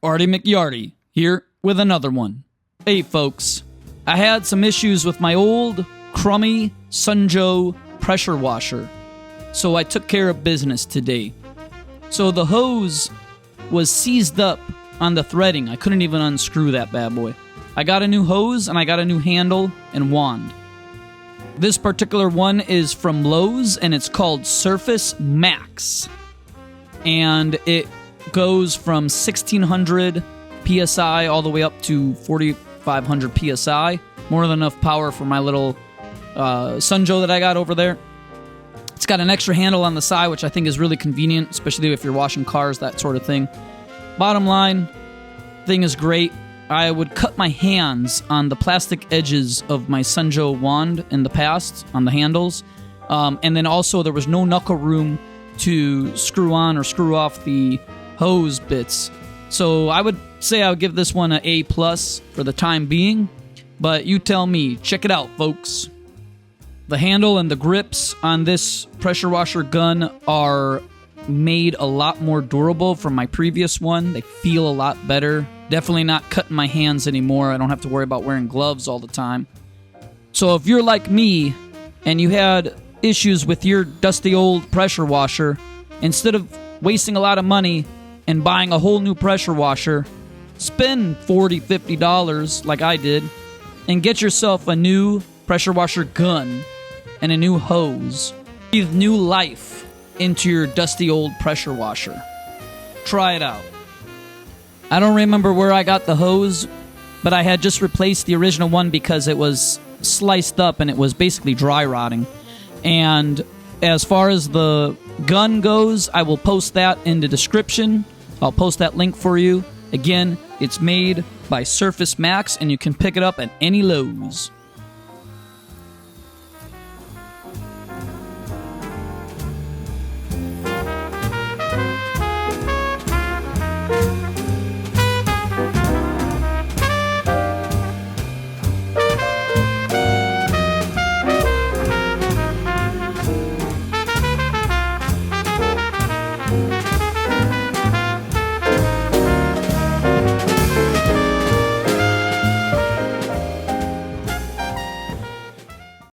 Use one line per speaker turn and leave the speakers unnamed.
Artie McYarty, here with another one. Hey folks, I had some issues with my old, crummy Sunjo pressure washer, so I took care of business today. So the hose was seized up on the threading. I couldn't even unscrew that bad boy. I got a new hose and I got a new handle and wand. This particular one is from Lowe's and it's called SurfaceMaxx. And it goes from 1600 psi all the way up to 4500 psi. More than enough power for my little Sunjo that I got over there. It's got an extra handle on the side, which I think is really convenient, especially if you're washing cars, that sort of thing. Bottom line, thing is great. I would cut my hands on the plastic edges of my Sunjo wand in the past, on the handles. And then also there was no knuckle room to screw on or screw off the hose bits. So I would say I would give this one an A+ for the time being. But you tell me. Check it out, folks. The handle and the grips on this pressure washer gun are made a lot more durable from my previous one. They feel a lot better. Definitely not cutting my hands anymore. I don't have to worry about wearing gloves all the time. So if you're like me and you had issues with your dusty old pressure washer, instead of wasting a lot of money and buying a whole new pressure washer, spend $40, $50 like I did and get yourself a new pressure washer gun and a new hose. Breathe new life into your dusty old pressure washer. Try it out. I don't remember where I got the hose, but I had just replaced the original one because it was sliced up and it was basically dry rotting. And as far as the gun goes, I will post that in the description. I'll post that link for you. Again, it's made by SurfaceMaxx and you can pick it up at any Lowe's.